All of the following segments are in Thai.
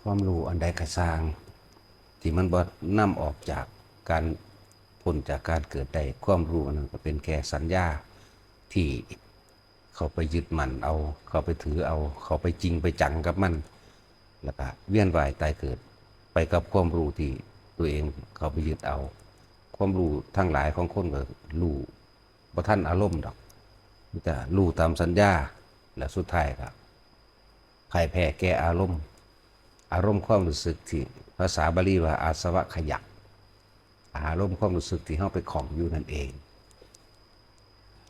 ความรู้อันใดก็สร้างที่มันบ่นำออกจากการพ้นจากการเกิดได้ความรู้อันนั้นก็เป็นแค่สัญญาที่เขาไปยึดมั่นเอาเขาไปถือเอาเขาไปจริงไปจังกับมันแล้วก็เวียนว่ายตายเกิดไปกับความรู้ที่ตัวเองเขาไปยึดเอาความรู้ทั้งหลายของคนก็รู้บ่ทันอารมณ์ดอกมีแต่รู้ตามสัญญาและสุดท้ายก็พ่ายแพ้แก่อารมณ์ความรู้สึกที่ภาษาบาลีว่าอาสวะขยักอารมณ์ความรู้สึกที่เข้าไปของอยู่นั่นเอง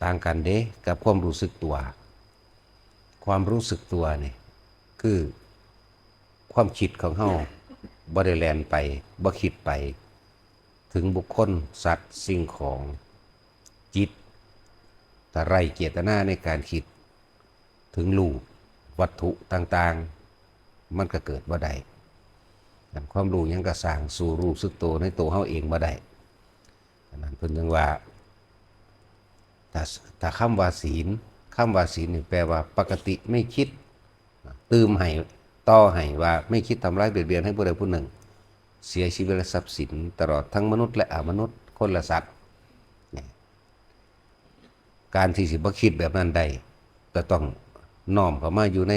ต่างกันเด้กับความรู้สึกตัวความรู้สึกตัวนี่คือความคิดของเขาบ่ได้แล่นไปบ่คิดไปถึงบุคคลสัตว์สิ่งของจิตแต่ไรเจตนาในการคิดถึงรูปวัตถุต่างๆมันก็เกิดบ่ได้ความรู้ยังก็สร้างสู่รู้สึกตัวในตัวเขาเองบ่ได้นั้นเพิ่นจึงว่าถ้าคำว่าศีลนี่แปลว่าปกติไม่คิดตื่มให้ต่อให้ว่าไม่คิดทำร้ายเบียดเบียนให้ผู้ใดผู้หนึ่งเสียชีวิตและทรัพย์สินตลอดทั้งมนุษย์และอมนุษย์คนและสัตว์การที่สิบ่คิดแบบนั้นได้ก็ต้องน้อมเข้ามาอยู่ใน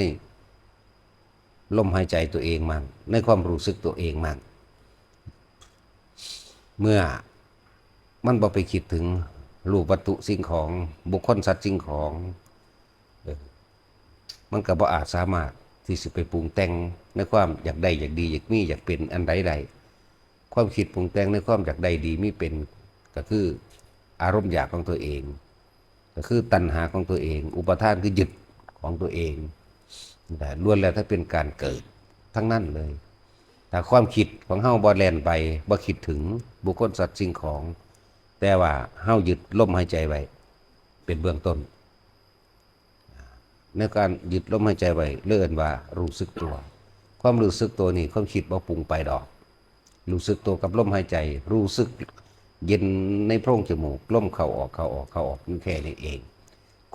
ลมหายใจตัวเองมั่งในความรู้สึกตัวเองมั่งเมื่อมันบ่ไปคิดถึงรูปวัตถุสิ่งของบุคคลสัตว์สิ่งของมันก็บ่อาจสามารถที่สิไปปรุงแต่งในความอยากได้อยากดีอยากมีอยากเป็นอันใดๆความคิดปรุงแต่งในความอยากได้ดีมีเป็นก็คืออารมณ์อยากของตัวเองก็คือตัณหาของตัวเองอุปทานคือยึดของตัวเองแต่ล้วนแล้วถ้าเป็นการเกิดทั้งนั้นเลยแต่ความคิดของเฮาบ่แล่นไปบ่คิดถึงบุคคลสัตว์สิ่งของแต่ว่าเฮายึดลมหายใจไว้เป็นเบื้องต้นในการยึดลมหายใจไว้เลื่อนว่ารู้สึกตัวความรู้สึกตัวนี่ความคิดบ่ปรุงไปดอกรู้สึกตัวกับลมหายใจรู้สึกเย็นในโพรงจมูกลมเข้าออกอยู่แค่นี้เอง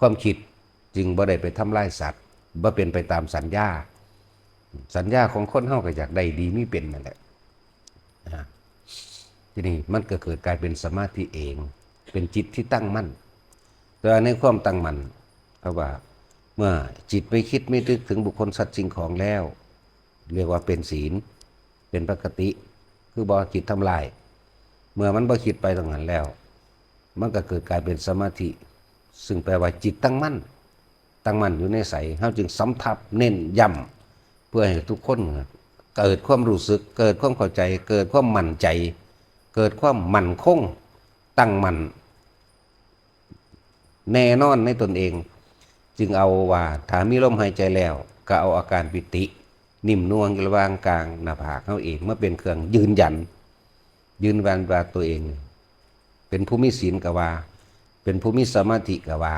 ความคิดจึงบ่ได้ไปทำลายสัตว์บ่เป็นไปตามสัญญาของคนเฮาก็อยากได้ดีมีเป็นนั่นแหละทีนี้มันก็เกิดกลายเป็นสมาธิเองเป็นจิตที่ตั้งมั่นแต่ในความตั้งมั่นเพราะว่าเมื่อจิตไม่คิดไม่นึกถึงบุคคลสัตว์สิ่งของแล้วเรียกว่าเป็นศีลเป็นปกติคือบ่จิตทำลายเมื่อมันบ่คิดไปตรงนั้นแล้วมันก็เกิดกลายเป็นสมาธิซึ่งแปลว่าจิตตั้งมั่นอยู่ในใสเฮาจึงสำทับเน้นย้ำเพื่อให้ทุกคนเกิดความรู้สึกเกิดความเข้าใจเกิดความมั่นใจเกิดความมั่นคงตั้งมั่นแน่นอนในตนเองจึงเอาว่าถ้ามีลมหายใจแล้วก็เอาอาการปิตินิ่มนวลระหว่างกลางหน้าผากเฮาเองมาเป็นเครื่องยืนยันว่าตัวเองเป็นผู้มีศีลก็ว่าเป็นผู้มีสมาธิก็ว่า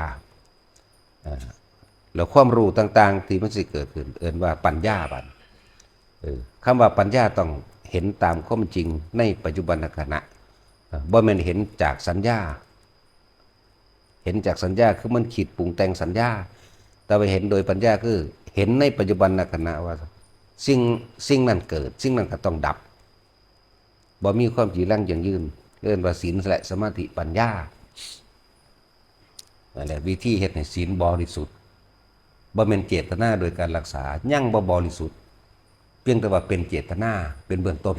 แล้วความรู้ต่างๆที่มันสิเกิดขึ้นเอิ้นว่าปัญญาบัดคำว่าปัญญาต้องเห็นตามความจริงในปัจจุบันขณะบ่แม่นเห็นจากสัญญาคือมันคิดปรุงแต่งสัญญาแต่ไปเห็นโดยปัญญาคือเห็นในปัจจุบันขณะว่าสิ่งนั้นเกิดสิ่งนั้นก็ต้องดับบ่มีความจีรังยั่งยืนเรียกว่าศีลและสมาธิปัญญานั่นแหละวิธีเฮ็ดให้ศีลบริสุทธิ์บ่แม่นเจตนาโดยการรักษายังบ่บริสุทธิ์เพียงแต่ว่าเป็นเจตนาเป็นเบื้องต้น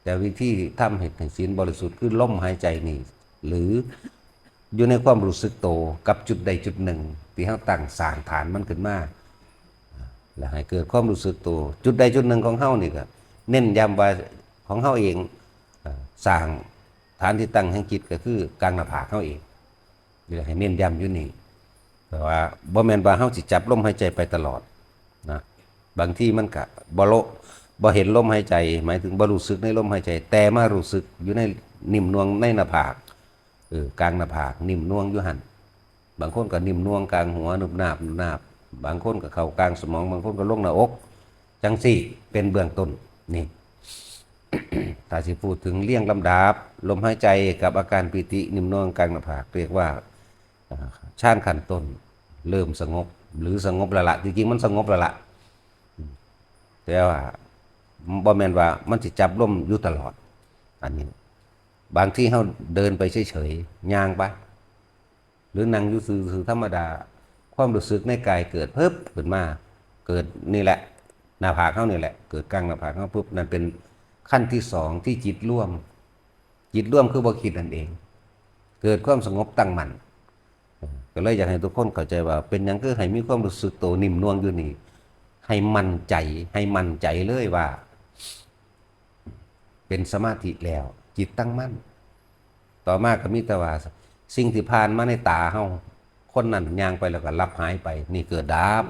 แต่วิธีทำให้ศีลบริสุทธิ์คือลมหายใจนี่หรืออยู่ในความรู้สึกโตกับจุดใดจุดหนึ่งที่เฮาตั้งสร้างฐานมันขึ้นมาแล้วให้เกิดความรู้สึกโตจุดใดจุดหนึ่งของเฮานี่ก็เน้นย้ำว่าของเฮาเองสร้างฐานที่ตั้งแห่งจิตก็คือกลางหน้าผากเฮาเองนี่ให้เน้นย้ำอยู่นี่แต่ว่าบ่แม่นว่าเฮาสิจับลมหายใจไปตลอดนะบางที่มันก็บ่เห็นลมหายใจหมายถึงบ่รู้สึกในลมหายใจแต่มารู้สึกอยู่ในนิ่มนวลในหน้าผากกลางหน้าผากนิ่มนวลอยู่หั่นบางคนก็นิ่มนวลกลางหัวนุบนาบบางคนก็เข้ากลางสมองบางคนก็ลงหน้าอกจังซี่เป็นเบื้องต้นนี่ ถ้าสิพูดถึงเลี่ยงลำดับลมหายใจกับอาการปิตินิ่มนวลกลางหน้าผากเรียกว่าฌานขั้นต้นเริ่มสงบหรือสงบแล้วละจริงๆมันสงบแล้วละแต่ว่า บ่แม่นว่ามันสิจับล่มอยู่ตลอดอันนี้บางที่เฮาเดินไปเฉยๆย่างไปหรือนั่งอยู่ซื่อๆธรรมดาความรู้สึกในกายเกิดเพิ่มขึ้นมาเกิดนี่แหละหน้าผากเฮานี่แหละเกิดกลางหน้าผากเฮาปุ๊บนั่นเป็นขั้นที่สองที่จิตร่วมคือบ่คิดนั่นเองเกิดความสงบตั้งมั่นก็เลยอยากให้ทุกคนเข้าใจว่าเป็นหยังคือให้มีความรู้สึกโตนิ่มนวลอยู่นี่ให้มั่นใจเลยว่าเป็นสมาธิแล้วจิตตั้งมั่นต่อมาก็มีแต่ว่าสิ่งที่ผ่านมาในตาเฮาคนนั้นย่างไปแล้วก็รับหายไปนี่เกิดดับ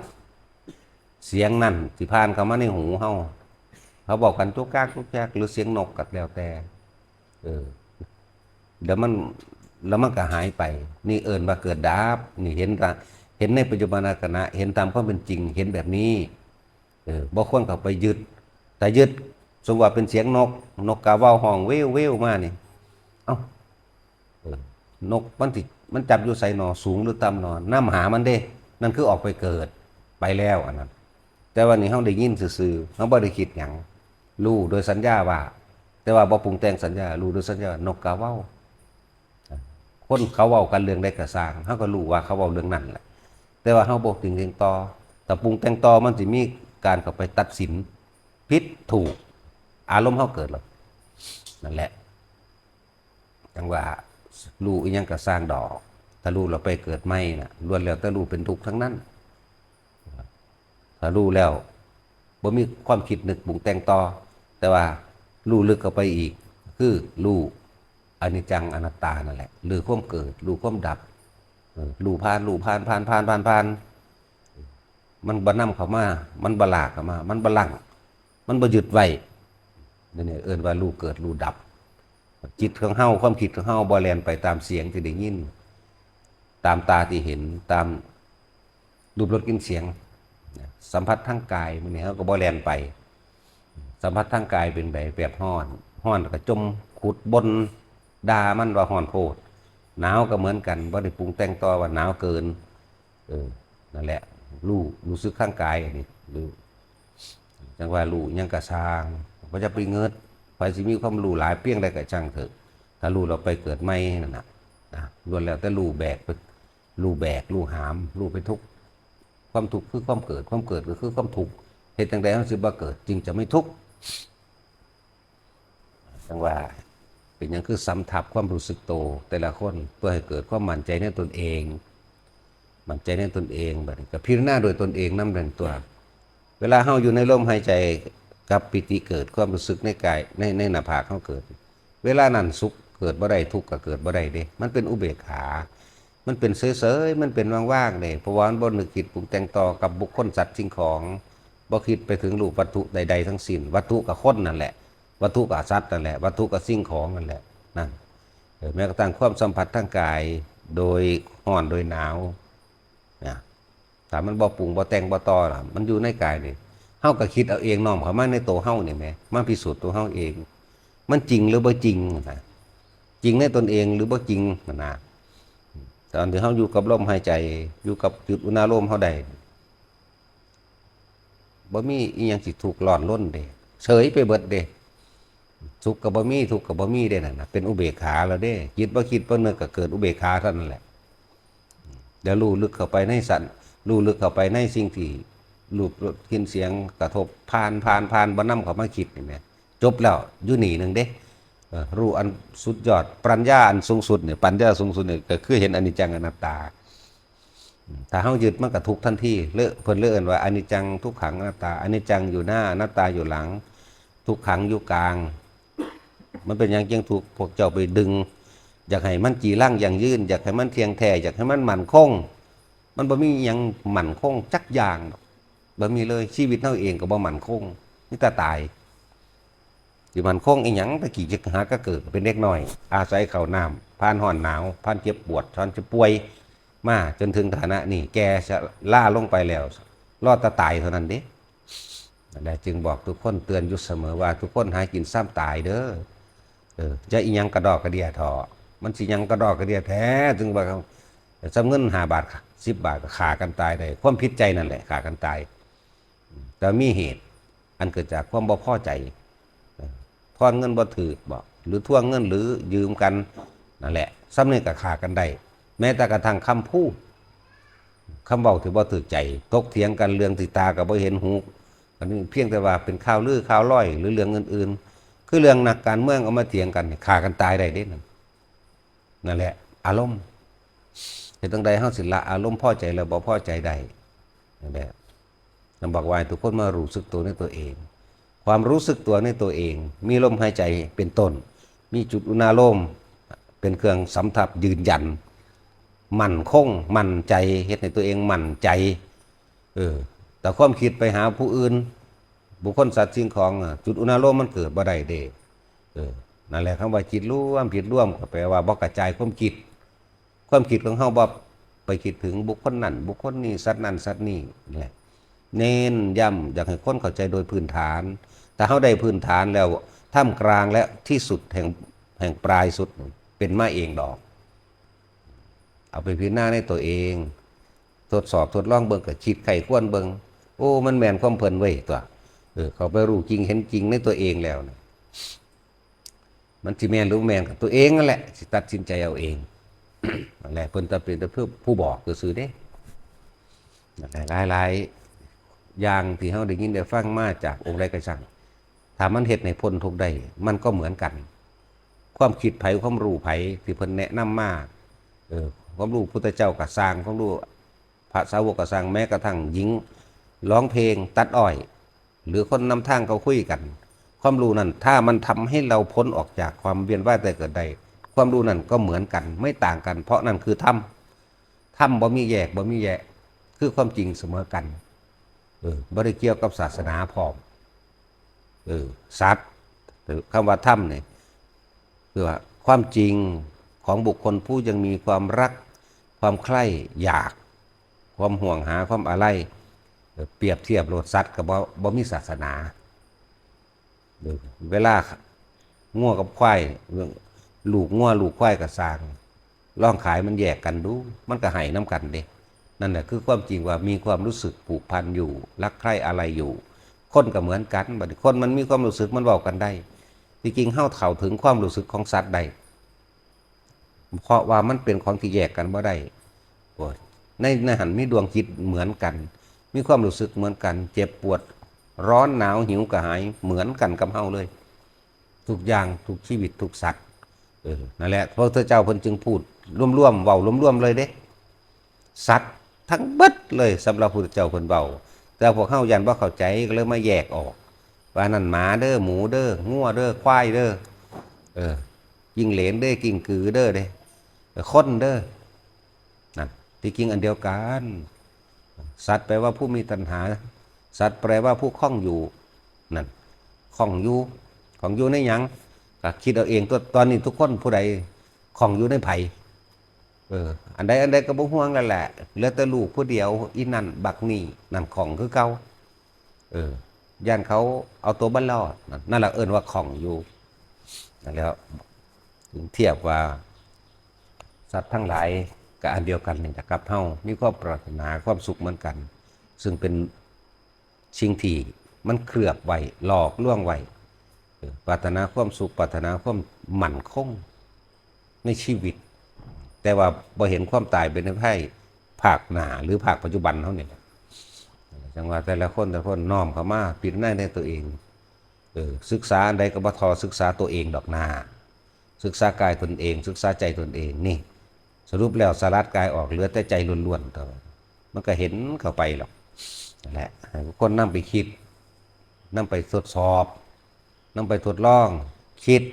เสียงนั่นที่ผ่านเข้ามาในหูเฮาเขาบอกกันทุกกากทุกแจกหรือเสียงนกก็แล้วแต่เดี๋ยวมันก็หายไปนี่เอิ้นว่าเกิดดับนี่เห็นในปัจจุบันขณะเห็นตามความเป็นจริงเห็นแบบนี้บ่ควรเข้าไปยึดแต่ยึดสมมติว่าเป็นเสียงนกกาเว้าห้องเว้วมานี่เอ้านกมันจับอยู่ไสหนอสูงหรือต่ำหนอน้ำหามันเด้นั่นคือออกไปเกิดไปแล้วอันนั้นแต่วันนี้เฮาได้ยินซื่อๆเฮาบ่ได้คิดหยังรู้โดยสัญญาว่าแต่ว่าบ่ปรุงแต่งสัญญารู้โดยสัญญานกกาเว้าคนเขาเว้ากันเรื่องใดก็สร้างเฮาก็รู้ว่าเขาเว้าเรื่องนั้นแหละแต่ว่าเฮาบ่ปรุงแต่งต่อแต่ปรุงแต่งต่อมันสิมีการเข้าไปตัดสินผิดถูกอารมณ์เฮาเกิดหรอกนั่นแหละจังว่ารู้อีหยังก็สร้างดอกถ้ารู้เราไปเกิดใหม่น่ะล้วนแล้วแต่รู้เป็นทุกข์ทั้งนั้นถ้ารู้แล้วบ่มีความคิดนึกปรุงแต่งต่อแต่ว่ารู้ลึกเข้าไปอีกคือรู้อนิจจังอนัตตานั่นแหละหรือความเกิดรู้ความดับรู้ผ่านมันบ่นำเข้ามามันบ่ลากเข้ามามันบ่ลังมันบ่ยึดไว้นี่เอิ้นว่ารู้เกิดรู้ดับจิตของเฮาความคิดของเฮาบ่แล่นไปตามเสียงที่ได้ยินตามตาที่เห็นตามรูปรสกลิ่นเสียงสัมผัสทางกายมื้อนี้เฮาก็บ่แล่นไปสัมผัสทางกายเป็นแบบร้อนก็จมขุดบนด่ามันว่าร้อนโพดหนาวก็เหมือนกันบ่ได้ปรุงแต่งต่อว่าหนาวเกินนั่นแหละรู้สึกข้างกายอันนี้รู้จังว่ารู้ยังกระซางบ่จะไปเงิดไปสิมีความรู้หลายเพียงใดก็ช่างเถอะถ้ารู้เราไปเกิดใหม่นั่นน่ะล้วนแล้วแต่รู้รู้หามรู้ไปทุกความทุกข์คือความเกิดก็คือความทุกข์เหตุจังใดเฮาสิบ่เกิดจึงจะไม่ทุกข์จังว่าเป็นหยังคือสำทับความรู้สึกโตแต่ละคนเพื่อให้เกิดความมั่นใจในตนเองมั่นใจในตนเองบัดนี้ก็พิจารณาโดยตนเองนำเป็นตัวเวลาเฮาอยู่ในลมหายใจกับปิติเกิดความรู้สึกในกายในหน้าผากเฮาเกิดเวลานั้นสุขเกิดบ่ได้ทุกข์ก็เกิดบ่ได้เด้มันเป็นอุเบกขามันเป็นเฉยๆมันเป็นว่างๆเด้เพราะว่ามันบ่นึกคิดปรุงแต่งต่อกับบุคคลสัตว์สิ่งของบ่คิดไปถึงรูปวัตถุใดๆทั้งสิ้นวัตถุกับคนนั่นแหละวัตถุกับสัตว์นั่นแหละวัตถุกับสิ่งของนั่นแหละนั่นแม้กระทั่งความสัมผัสทางกายโดยร้อนโดยหนาวนะถ้ามันบ่ปรุงบ่แต่งบ่ต่อล่ะมันอยู่ในกายนี่เฮาก็คิดเอาเองน้อมเข้ามาในตัวเฮานี่แหมมาพิสูจน์ตัวเฮาเองมันจริงหรือบ่จริงนะจริงในตนเองหรือบ่จริงนะตอนที่เฮาอยู่กับลมหายใจอยู่กับจุดอุณหภูมิเฮาได้บ่มีอีหยังสิถูกร้อนรนเด้เฉยไปเบิดเด้สุขก็บ่มีทุกข์ก็บ่มีเด้นั่นน่ะเป็นอุเบกขาแล้วเด้คิดบ่คิดบ่นึกก็เกิดอุเบกขาเท่านั้นแหละเดี๋ยวรู้ลึกเข้าไปในสันรู้ลึกเข้าไปในสิ่งที่รูปรสกลิ่นเสียงกระทบผ่านบ่นำเข้ามาคิดนี่แหมจบแล้วอยู่นี่นึงเด้รู้อันสุดยอดปัญญาอันสูงสุดเนี่ยปัญญาสูงสุดเนี่ยก็คือเห็นอนิจจังอนัตตาถ้าเฮายึดมันก็ทุกข์ทันทีเพิ่นเอิ้นว่าอนิจจังทุกขังอนัตตาอนิจจังอยู่หน้าอนัตตาอยู่หลังทุกขังอยู่กลางมันเป็นอย่างจังถูกพวกเจ้าไปดึงอยากให้มันจีรังอย่างยืนอยากให้มันเที่ยงแท้อยากให้มันมั่นคงมันบ่มีหยังมั่นคงจักอย่างบ่มีเลยชีวิตเฮาเองก็บ่มั่นคงมีแต่ตายสิมั่นคงอีหยังตะกี้จะหาก็เกิดเป็นเด็กน้อยอาศัยข้าวน้ำผ่านร้อนหนาวผ่านเจ็บปวดผ่านจะป่วยมาจนถึงฐานะนี่แกจะล่าลงไปแล้วรอดแต่ตายเท่านั้นเด้นั่นแหละจึงบอกทุกคนเตือนอยู่เสมอว่าทุกคนหากินซ้ำตายเด้อจะอีหยังกระดอกกระเดียทอมันสิหยังกระดอกกระเดียแท้จึงว่าจำเงิน5 บาท10 บาทก็ฆ่ากันตายได้ความผิดใจนั่นแหละฆ่ากันตายแต่มีเหตุ อันเกิดจากความบ่พอใจทอนเงินบ่ถือบ่หรือทวงเงินหรือยืมกันนั่นแหละซ้ำนี่ก็ขากันได้แม้แต่กระทั่งคำพูดคำเว้าที่บ่ถูกใจตกเถียงกันเรื่องที่ตาก็บ่เห็นหูอันนี้เพียงแต่ว่าเป็นข่าวลือข่าวล่อยหรือเรื่องอื่นๆคือเรื่องนักการเมืองเอามาเถียงกันฆ่ากันตายได้เด้นั่นแหละอารมณ์เฮ็ดจังใดเฮาสิละอารมณ์พอใจแล้วบ่พอใจได้นั่นแหละนำบอกว่าทุกคนมารู้สึกตัวในตัวเองความรู้สึกตัวในตัวเองมีลมหายใจเป็นต้นมีจุดอุณาโลมเป็นเครื่องสำทับยืนยันมั่นคงมั่นใจเฮ็ดให้ตัวเองมั่นใจแต่ความคิดไปหาผู้อื่นบุคคลสัตว์สิ่งของจุดอุณาโลมมันเกิดบ่ได้เด้นั่นแหละคำว่าจิตร่วมก็แปลว่าบ่กระจายความคิดของเฮาบ่ไปคิดถึงบุคคลนั้นบุคคลนี้สัตว์นั้นสัตว์นี้นี่แหละเน้นย้ำอยากให้คนเข้าใจโดยพื้นฐานแต่เฮาได้พื้นฐานแล้วท่ามกลางและที่สุดแห่งปลายสุดเป็นมาเองดอกเอาไปพิจารณาในตัวเองทดสอบทดลองเบิ่งกับคิดไข้ควรเบิ่งโอ้มันแม่นความเพิ่นไว้ตัวเขาไปรู้จริงเห็นจริงในตัวเองแล้วนะมันสิแม่นหรือแม่นกับตัวเองนั่นแหละสิตัดสินใจเอาเองนั่นแหละเพิ่นจะเป็นแต่เพื่อผู้บอกซื่อๆเด้นั่นแหละหลายๆอย่างที่เฮาได้ยินได้ฟังมาจากองค์ใดก็ช่างถ้ามันเฮ็ดให้พ้นทุกข์ได้มันก็เหมือนกันความคิดไผความรู้ไผที่เพิ่นแนะนำมาความรู้พุทธเจ้าก็สร้างความรู้พระสาวกก็สร้างแม้กระทั่งหญิงร้องเพลงตัดอ้อยหรือคนนำทางเขาคุยกันความรู้นั้นถ้ามันทำให้เราพ้นออกจากความเวียนว่ายตายเกิดได้ความรู้นั้นก็เหมือนกันไม่ต่างกันเพราะนั่นคือธรรมบ่มีแยกบ่มีแยะคือความจริงเสมอกันบ่ได้เกี่ยวกับศาสนาพร้อมสัตว์คำว่าธรรมเนี่ยคือว่าความจริงของบุคคลผู้ยังมีความรักความใคร่อยากความห่วงหาความอะไรเปรียบเทียบโลดสัตว์กับบ่มีศาสนาเวลางัวกับควายลูกงัวลูกควายกับสร้างล่องขายมันแยกกันดูมันก็ให้น้ำกันเด้นั่นแหละคือความจริงว่ามีความรู้สึกผูกพันอยู่รักใคร่อะไรอยู่คนก็เหมือนกันบัดนี้คนมันมีความรู้สึกมันเว้ากันได้จริงๆเฮาเข้าถึงความรู้สึกของสัตว์ได้เพราะว่ามันเป็นของที่แยกกันบ่ได้ในหันมีดวงจิตเหมือนกันมีความรู้สึกเหมือนกันเจ็บปวดร้อนหนาวหิวกระหายเหมือนกันกับเฮาเลยทุกอย่างทุกชีวิตทุกสัตว์นั่นแหละพระพุทธเจ้าเพิ่นจึงพูดร่วมๆเว้าร่วมๆเลยเด้สัตว์ทั้งเบิดเลยสำหรับพระพุทธเจ้าเพิ่นเว้าแต่พวกเฮายันบ่เข้าใจก็เลยมาแยกออกว่านั่นหมาเด้อหมูเด้องัวเด้อควายเด้อกิ้งเหลนเด้อกิ้งกือเด้อเด้คนเด้อนั่นที่จริงอันเดียวกันสัตว์แปลว่าผู้มีตัณหาสัตว์แปลว่าผู้คล้องอยู่นั่นคล้องอยู่ในหยังก็คิดเอาเองตัวตอนนี้ทุกคนผู้ใดคล้องอยู่ในไผอันใดก็บ่ห่วงแล้วแหละเหลือแต่ลูกผู้เดียวอีนั่นบักนี่นั่นของคือเก่าย่านเขาเอาตัวบ่รอดนั่นแหละเอิ้นว่าคล้องอยู่นั่นแล้วถึงเทียบว่าสัตว์ทั้งหลายก็อันเดียวกันนี่กับเฮามีความปรารถนาความสุขเหมือนกันซึ่งเป็นสิ่งที่มันเคลือบไว้หลอกลวงไว้ปรารถนาความสุขปรารถนาความมั่นคงในชีวิตแต่ว่าบ่เห็นความตายเป็นในไพ่ภาคหน้าหรือภาคปัจจุบันเท่านี้จังว่าแต่ละคนน้อมเข้ามาพิจารณาในตัวเองศึกษาอันใดก็บ่ทอศึกษาตัวเองดอกนาศึกษากายตนเองศึกษาใจตนเองนี่สรุปแล้วสลัดกายออกเหลือแต่ใจล้วนๆเท่านั้นมันก็เห็นเข้าไปหรอกนั่นแหละคนนำไปคิดนำไปทดสอบนำไปทดลองคิด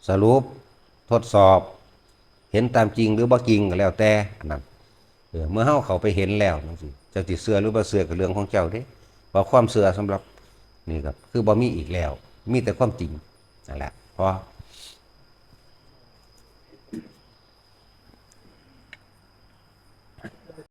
สรุปทดสอบเห็นตามจริงหรือบ่จริงก็แล้วแต่อันนั้นเมื่อเฮาเข้าไปเห็นแล้วจังซี่เจ้าสิเชื่อหรือบ่เชื่อก็เรื่องของเจ้าเด้เพราะความเชื่อสำหรับนี่ครับคือบ่มีอีกแล้วมีแต่ความจริงนั่นแหละเพราะ